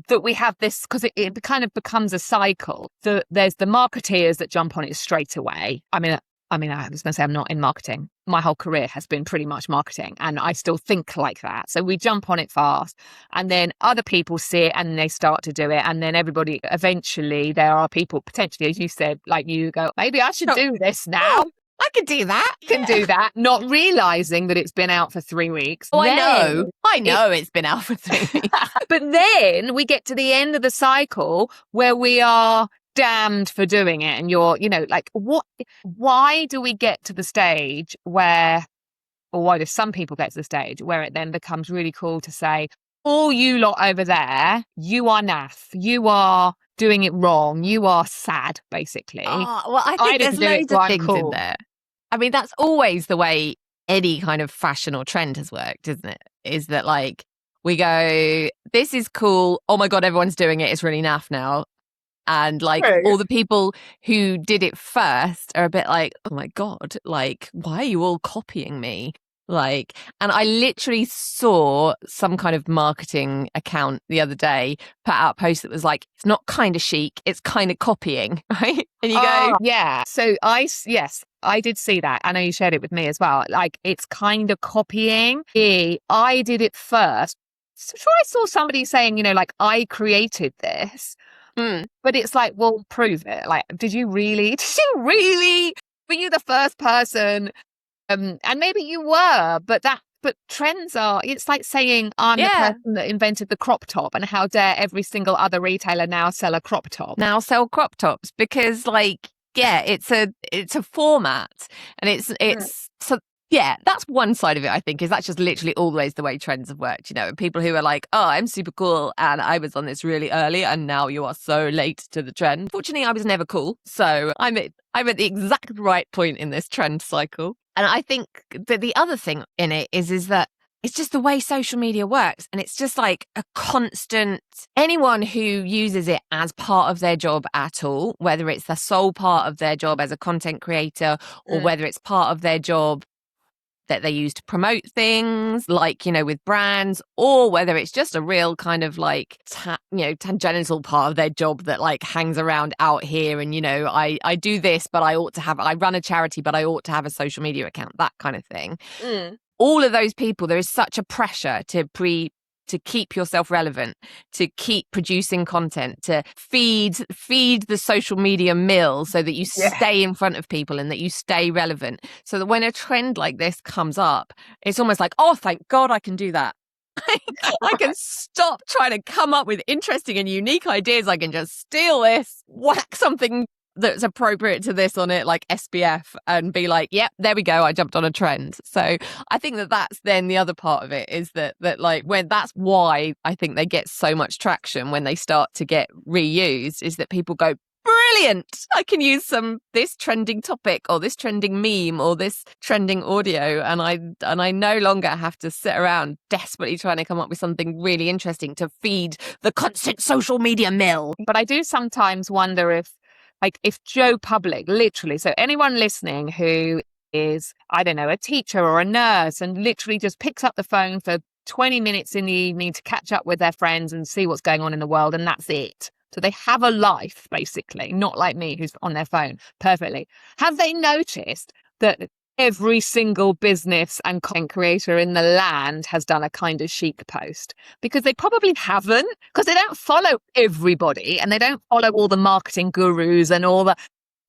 that we have this? Because it kind of becomes a cycle. There's the marketeers that jump on it straight away. I mean, I was going to say I'm not in marketing. My whole career has been pretty much marketing and I still think like that. So we jump on it fast and then other people see it and they start to do it. And then everybody, eventually there are people potentially, as you said, like you go, maybe I should do this now. I could do that. Do that, not realizing that it's been out for 3 weeks. Oh, I know it's been out for 3 weeks. But then we get to the end of the cycle where we are damned for doing it. And you're, like, why do we get to the stage where, or why do some people get to the stage where it then becomes really cool to say, all you lot over there, you are naff. You are doing it wrong. You are sad, basically. Oh, well, I think there's loads of things in there. I mean, that's always the way any kind of fashion or trend has worked, isn't it? Is that like, we go, this is cool. Oh my God, everyone's doing it. It's really naff now. And like all the people who did it first are a bit like, oh my God, like, why are you all copying me? Like, and I literally saw some kind of marketing account the other day put out a post that was like, it's not kind of chic, it's kind of copying, right? And you go, yeah. So yes, I did see that. I know you shared it with me as well. Like, it's kind of copying. I did it first. So sure, I saw somebody saying, like, I created this. But it's like, well, prove it. Like, did you really? Were you the first person? And maybe you were, but trends are, it's like saying I'm the person that invented the crop top and how dare every single other retailer now sell a crop top. Now sell crop tops because like, yeah, it's a format and it's so yeah, that's one side of it, I think, is that's just literally always the way trends have worked, and people who are like, oh, I'm super cool and I was on this really early and now you are so late to the trend. Fortunately, I was never cool. So I'm at the exact right point in this trend cycle. And I think that the other thing in it is that it's just the way social media works. And it's just like a constant, anyone who uses it as part of their job at all, whether it's the sole part of their job as a content creator or whether it's part of their job that they use to promote things like, with brands, or whether it's just a real kind of like, tangential part of their job that like hangs around out here. And, I do this, but I run a charity, but I ought to have a social media account, that kind of thing. All of those people, there is such a pressure to keep yourself relevant, to keep producing content, to feed the social media mill so that you stay in front of people and that you stay relevant. So that when a trend like this comes up, it's almost like, oh, thank God I can do that. I can stop trying to come up with interesting and unique ideas. I can just steal this, whack something that's appropriate to this on it, like SPF, and be like, yep, there we go, I jumped on a trend. So I think that's then the other part of it is that like when that's why I think they get so much traction when they start to get reused, is that people go, brilliant, I can use this trending topic or this trending meme or this trending audio, and I no longer have to sit around desperately trying to come up with something really interesting to feed the constant social media mill. But I do sometimes wonder if Joe Public, literally, so anyone listening who is, I don't know, a teacher or a nurse and literally just picks up the phone for 20 minutes in the evening to catch up with their friends and see what's going on in the world, and that's it. So they have a life, basically, not like me who's on their phone perfectly. Have they noticed that every single business and content creator in the land has done a kind of chic post, because they probably haven't, because they don't follow everybody and they don't follow all the marketing gurus and all the.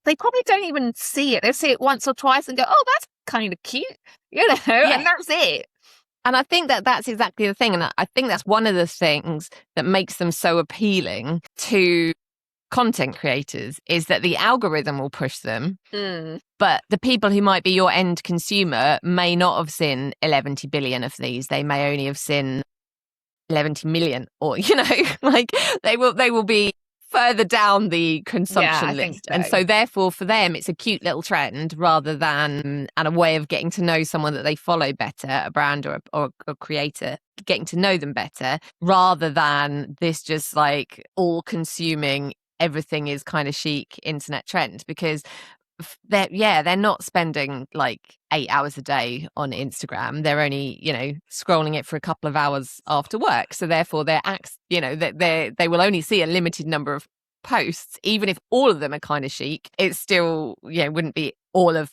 They probably don't even see it. They see it once or twice and go, "Oh, that's kind of cute," and that's it. And I think that that's exactly the thing. And I think that's one of the things that makes them so appealing to content creators, is that the algorithm will push them. But the people who might be your end consumer may not have seen 11 billion of these. They may only have seen 11 million, or, like they will be further down the consumption list. So. And so therefore for them it's a cute little trend rather than and a way of getting to know someone that they follow better, a brand or a creator, getting to know them better, rather than this just like all consuming everything is kind of chic internet trend. Because they're not spending like 8 hours a day on Instagram. They're only, scrolling it for a couple of hours after work. So therefore they will only see a limited number of posts. Even if all of them are kind of chic, it still, wouldn't be all of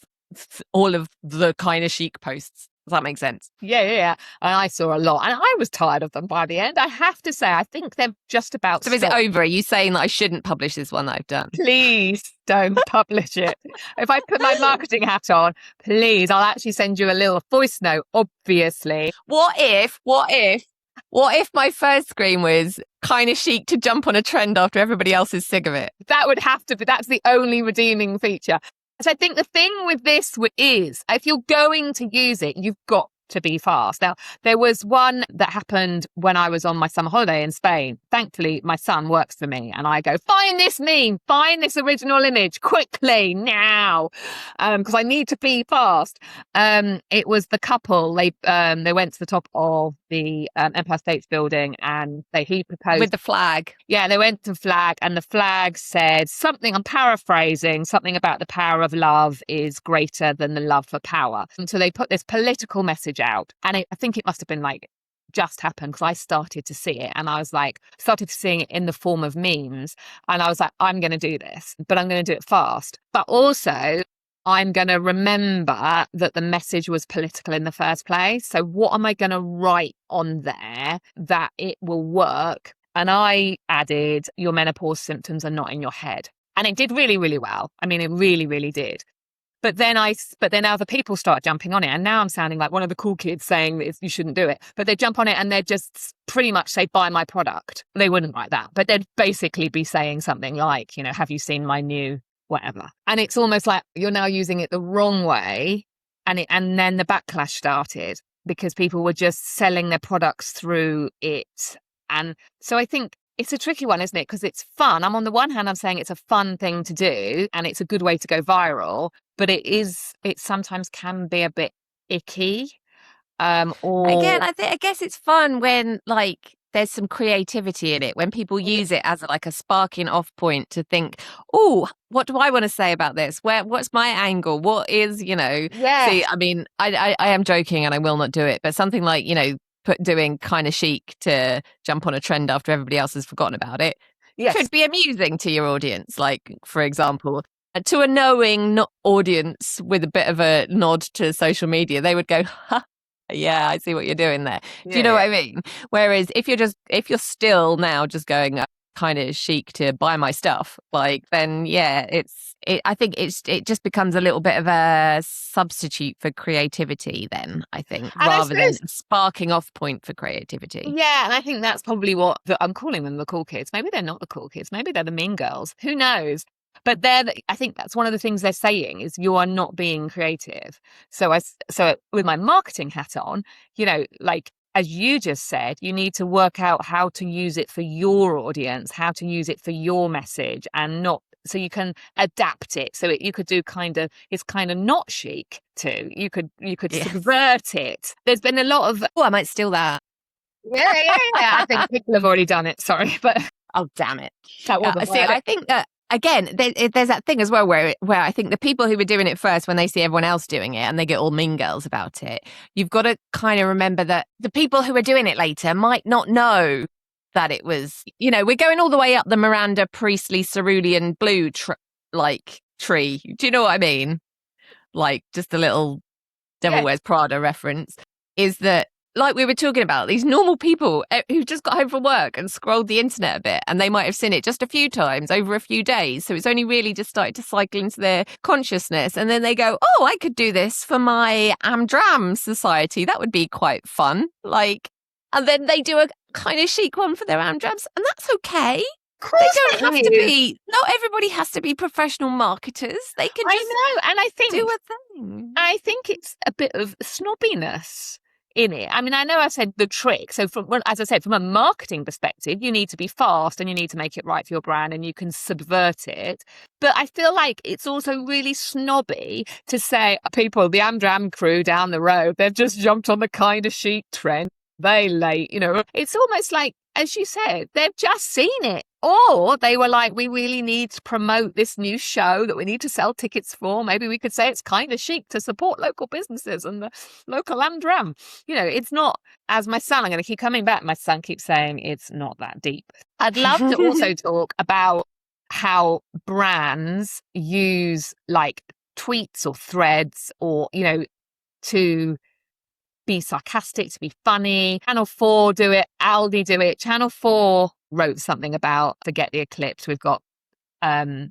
the kind of chic posts. Does that make sense? Yeah. And I saw a lot, and I was tired of them by the end. I have to say, I think they're just about. So is it over? Are you saying that I shouldn't publish this one that I've done? Please don't publish it. If I put my marketing hat on, please, I'll actually send you a little voice note, obviously. What if my first screen was kind of chic to jump on a trend after everybody else is sick of it? That would have to be, that's the only redeeming feature. So I think the thing with this is, if you're going to use it, you've got to be fast. Now, there was one that happened when I was on my summer holiday in Spain. Thankfully, my son works for me, and I go, find this meme, find this original image quickly now, because I need to be fast. It was the couple. They went to the top of the Empire State Building, and he proposed with the flag. Yeah, they went to flag, and the flag said something, I'm paraphrasing, something about the power of love is greater than the love for power. And so they put this political message out, and I think it must have been like just happened, because I started to see it, and I was like, started seeing it in the form of memes, and I was like, I'm going to do this, but I'm going to do it fast. But also, I'm going to remember that the message was political in the first place. So what am I going to write on there that it will work? And I added, your menopause symptoms are not in your head. And it did really, really well. I mean, it really, really did. But then other people start jumping on it. And now I'm sounding like one of the cool kids saying that you shouldn't do it. But they jump on it and they're just pretty much say, buy my product. They wouldn't write that. But they'd basically be saying something like, have you seen my new whatever? And it's almost like you're now using it the wrong way. And then the backlash started because people were just selling their products through it. And so I think it's a tricky one, isn't it? Because it's fun. On the one hand, I'm saying it's a fun thing to do and it's a good way to go viral, but it sometimes can be a bit icky. Again, I guess it's fun when like there's some creativity in it, when people use it as like a sparking off point to think, oh, what do I want to say about this? What's my angle? What is, Yeah. See, I mean, I am joking and I will not do it, but something like, doing kind of chic to jump on a trend after everybody else has forgotten about it could be amusing to your audience. Like, for example, to a knowing audience with a bit of a nod to social media, they would go, ha, yeah, I see what you're doing there. Do you know what I mean? Whereas if you're still now just going kind of chic to buy my stuff, like, then I think it just becomes a little bit of a substitute for creativity then, I think, rather than a sparking off point for creativity. Yeah, and I think that's probably I'm calling them the cool kids. Maybe they're not the cool kids. Maybe they're the mean girls. Who knows? But I think that's one of the things they're saying is you are not being creative. So with my marketing hat on, like, as you just said, you need to work out how to use it for your audience, how to use it for your message, and not so you can adapt it. So you could do it's kind of not chic too. You could subvert it. There's been a lot of I might steal that. Yeah. I think people have already done it. Sorry, but oh damn it! That wasn't see. I think that. Again, there's that thing as well where I think the people who were doing it first, when they see everyone else doing it and they get all mean girls about it, you've got to kind of remember that the people who are doing it later might not know that it was, we're going all the way up the Miranda Priestley cerulean blue tree. Do you know what I mean? like just a little Devil Yeah. Wears Prada reference, is that, like we were talking about, these normal people who just got home from work and scrolled the internet a bit, and they might have seen it just a few times over a few days. So it's only really just started to cycle into their consciousness. And then they go, oh, I could do this for my Amdram society. That would be quite fun. Like, and then they do a kind of chic one for their Amdrams, and that's okay. They don't have to be, not everybody has to be professional marketers. They can just know, and I think do a thing. I think it's a bit of snobbiness in it. I mean, I know I said the trick. So as I said, from a marketing perspective, you need to be fast and you need to make it right for your brand and you can subvert it. But I feel like it's also really snobby to say, people, the Amdram crew down the road, they've just jumped on the kind of chic trend. They late, it's almost like, as you said, they've just seen it. Or they were like, we really need to promote this new show that we need to sell tickets for. Maybe we could say it's kind of chic to support local businesses and the local Amdram. It's not, as my son, I'm going to keep coming back. My son keeps saying it's not that deep. I'd love to also talk about how brands use like tweets or threads or, to be sarcastic, to be funny. Channel 4 do it, Aldi do it. Channel 4 wrote something about Forget the Eclipse. We've got A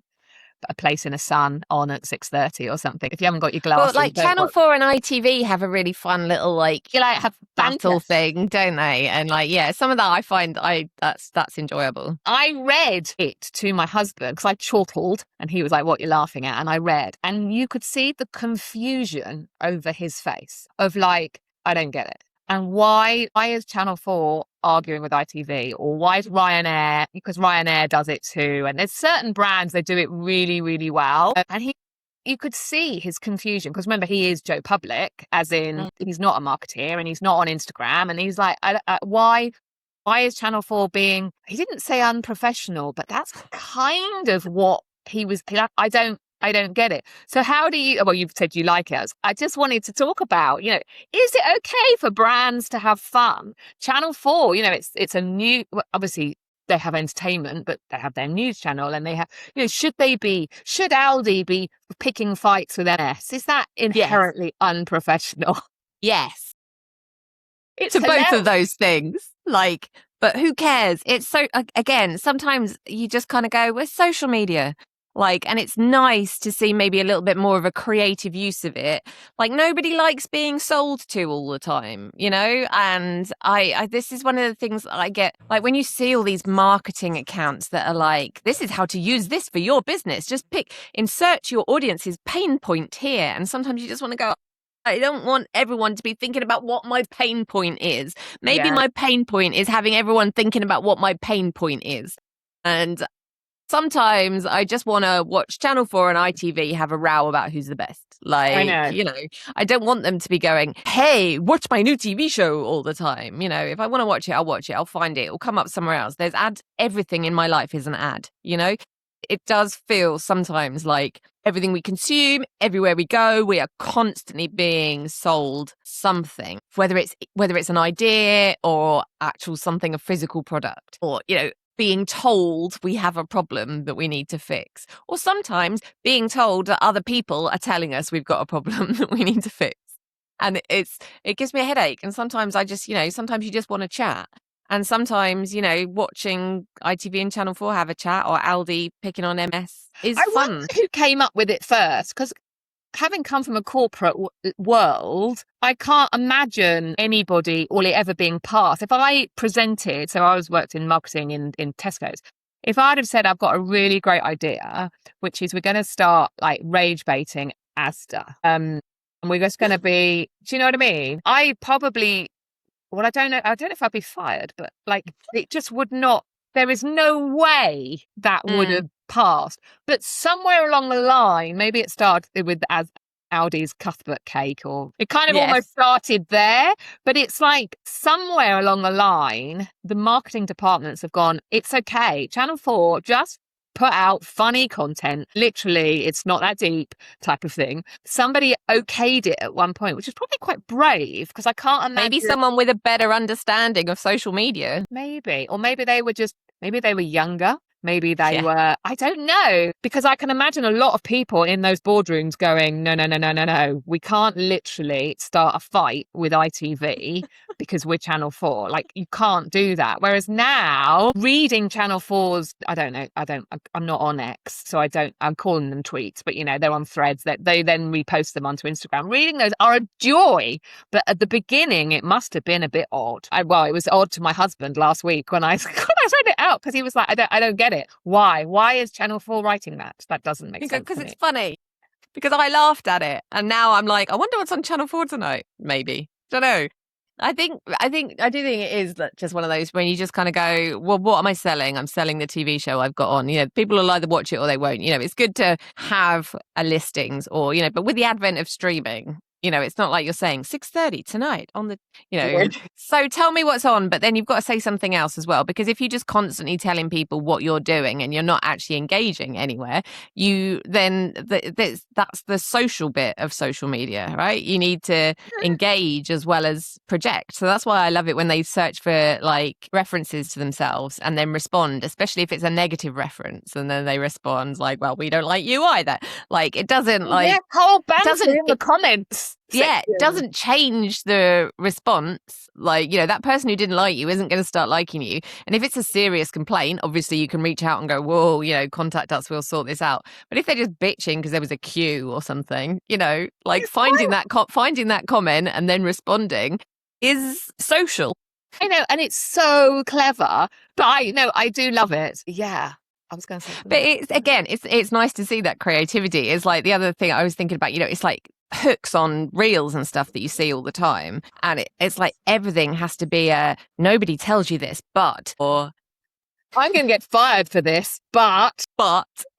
Place in the Sun on at 6:30 or something. If you haven't got your glasses. Well, like Channel 4 and ITV have a really fun little have battle thing, don't they? And some of that I find that's enjoyable. I read it to my husband because I chortled and he was like, what you're laughing at? And I read, and you could see the confusion over his face of like, I don't get it. And why is Channel 4 arguing with ITV? Or why is Ryanair? Because Ryanair does it too. And there's certain brands that do it really, really well. And you could see his confusion because remember, he is Joe Public, as in he's not a marketeer and he's not on Instagram. And he's like, why is Channel 4 being, he didn't say unprofessional, but that's kind of what he was. I don't get it. So how do you, well, you've said you like it. I just wanted to talk about, is it okay for brands to have fun? Channel 4, it's a new, obviously they have entertainment, but they have their news channel and they have, should Aldi be picking fights with MS? Is that inherently unprofessional? Yes. It's to both of those things. But who cares? It's so, again, sometimes you just kind of go, we're social media. And it's nice to see maybe a little bit more of a creative use of it. Nobody likes being sold to all the time, and I this is one of the things that I get, when you see all these marketing accounts that are like, this is how to use this for your business. Just insert your audience's pain point here. And sometimes you just want to go, I don't want everyone to be thinking about what my pain point is. Maybe my pain point is having everyone thinking about what my pain point is. And sometimes I just want to watch Channel 4 and ITV have a row about who's the best. I don't want them to be going, hey, watch my new TV show all the time. If I want to watch it, I'll watch it. I'll find it. It'll come up somewhere else. There's ads. Everything in my life is an ad, It does feel sometimes like everything we consume, everywhere we go, we are constantly being sold something, whether it's an idea or actual something, a physical product, or, being told we have a problem that we need to fix, or sometimes being told that other people are telling us we've got a problem that we need to fix. And it gives me a headache. And sometimes I just, sometimes you just want to chat. And sometimes, watching ITV and Channel 4 have a chat, or Aldi picking on MS is fun. I wonder who came up with it first, because having come from a corporate world, I can't imagine anybody or it ever being passed. If I presented, so I worked in marketing in Tesco's, if I'd have said, I've got a really great idea, which is we're going to start rage baiting Asda, and we're just going to be, do you know what I mean? I probably, well, I don't know if I'd be fired, but it just would not, there is no way that would have passed. But somewhere along the line, maybe it started with as Aldi's Cuthbert cake, or it kind of almost started there. But it's somewhere along the line, the marketing departments have gone, it's okay. Channel 4, just put out funny content. Literally, it's not that deep type of thing. Somebody okayed it at one point, which is probably quite brave, because I can't imagine. Maybe someone with a better understanding of social media. Maybe. Or maybe they were younger. Maybe they Yeah. were, I don't know, because I can imagine a lot of people in those boardrooms going, no, no, no, no, no, no. We can't literally start a fight with ITV because we're Channel 4. Like, you can't do that. Whereas now, reading Channel 4's, I'm not on X, so I'm calling them tweets, but they're on threads that they then repost them onto Instagram. Reading those are a joy. But at the beginning, it must have been a bit odd. It was odd to my husband last week when I read it out, because he was like, I don't get it. Why is Channel 4 writing that? That doesn't make sense. Because it's funny. Because I laughed at it, and now I'm like, I wonder what's on Channel 4 tonight. Maybe, don't know. I do think it is just one of those when you just kind of go, well, what am I selling? I'm selling the TV show I've got on. People will either watch it or they won't. It's good to have a listings, or but with the advent of streaming, it's not like you're saying 6:30 tonight on the, so tell me what's on, but then you've got to say something else as well, because if you're just constantly telling people what you're doing and you're not actually engaging anywhere, that's the social bit of social media, right? You need to engage as well as project. So that's why I love it when they search for like references to themselves and then respond, especially if it's a negative reference, and then they respond like, well, we don't like you either. Like, it doesn't like whole banter in the comments. Yeah, it doesn't change the response. Like, that person who didn't like you isn't going to start liking you. And if it's a serious complaint, obviously you can reach out and go, whoa, contact us, we'll sort this out. But if they're just bitching because there was a queue or something, like finding that comment and then responding is social. I know, and it's so clever. But I do love it. Yeah. I was going to say. But it's nice to see that creativity. Is like the other thing I was thinking about, it's like hooks on reels and stuff that you see all the time, and it's like everything has to be nobody tells you this, but, or I'm going to get fired for this, but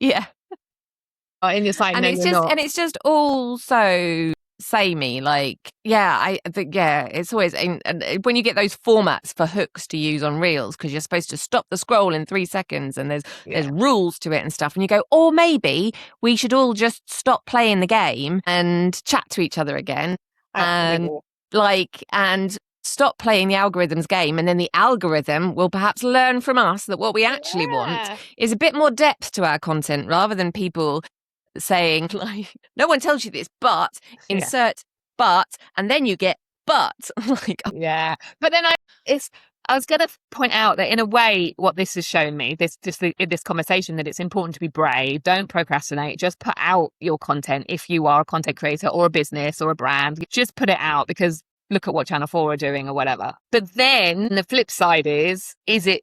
yeah, and you're saying, and no, it's you're just not. And it's just all so samey. Like, I think it's always, and when you get those formats for hooks to use on reels, because you're supposed to stop the scroll in 3 seconds, and there's rules to it and stuff, and you go, or maybe we should all just stop playing the game and chat to each other again. And stop playing the algorithm's game, and then the algorithm will perhaps learn from us that what we actually want is a bit more depth to our content, rather than people saying like, no one tells you this, but insert but, and then you get but. Like, but then I was going to point out that in a way, what this has shown me, this conversation, that it's important to be brave. Don't procrastinate. Just put out your content. If you are a content creator or a business or a brand, just put it out, because look at what Channel 4 are doing or whatever. But then the flip side is it,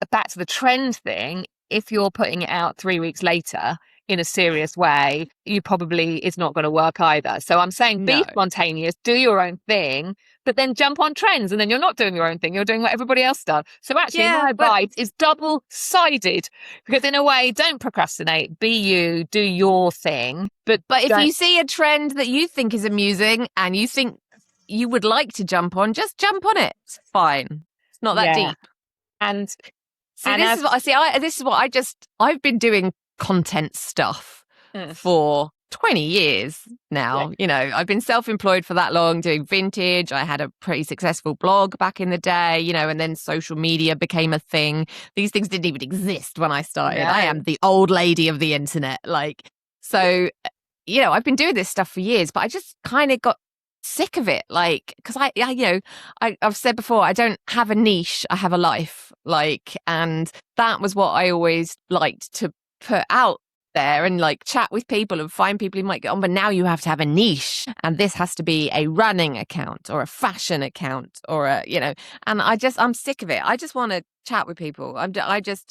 back to the trend thing. If you're putting it out 3 weeks later in a serious way, you probably is not going to work either. So I'm saying be spontaneous, do your own thing, but then jump on trends, and then you're not doing your own thing, you're doing what everybody else does. So actually my advice is double-sided, because in a way, don't procrastinate, be you, do your thing. But if you see a trend that you think is amusing and you think you would like to jump on, just jump on it. It's fine. It's not that deep. And this is what I've been doing content stuff for 20 years now. I've been self-employed for that long, doing vintage. I had a pretty successful blog back in the day, and then social media became a thing. These things didn't even exist when I started. I am the old lady of the internet. So I've been doing this stuff for years, but I just kind of got sick of it, because I've said before, I don't have a niche, I have a life, and that was what I always liked to put out there, and chat with people and find people who might get on. But now you have to have a niche, and this has to be a running account or a fashion account or and I'm sick of it. I just want to chat with people. I'm tired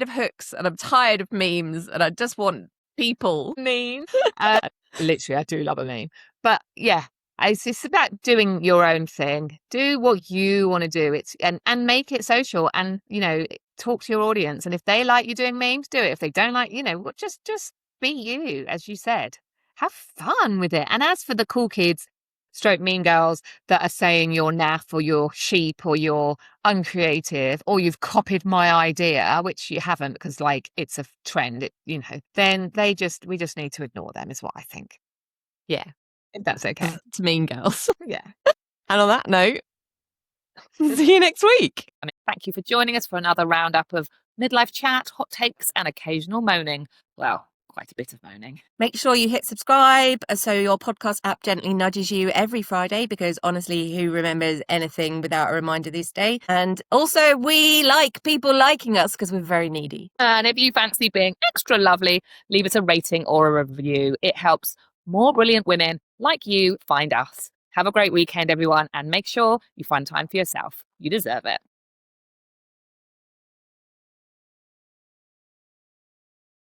of hooks, and I'm tired of memes, and I just want people. Meme. Literally, I do love a meme. But it's just about doing your own thing. Do what you want to do. And make it social, and talk to your audience. And if they like you doing memes, do it. If they don't like, just be you, as you said. Have fun with it. And as for the cool kids, stroke meme girls, that are saying you're naff or you're sheep or you're uncreative or you've copied my idea, which you haven't, because it's a trend, then we just need to ignore them, is what I think. Yeah. If that's okay. It's mean girls. Yeah. And on that note, see you next week. Thank you for joining us for another roundup of midlife chat, hot takes, and occasional moaning. Well, quite a bit of moaning. Make sure you hit subscribe so your podcast app gently nudges you every Friday, because honestly, who remembers anything without a reminder this day? And also, we like people liking us because we're very needy. And if you fancy being extra lovely, leave us a rating or a review. It helps more brilliant women like you find us. Have a great weekend, everyone, and make sure you find time for yourself. You deserve it.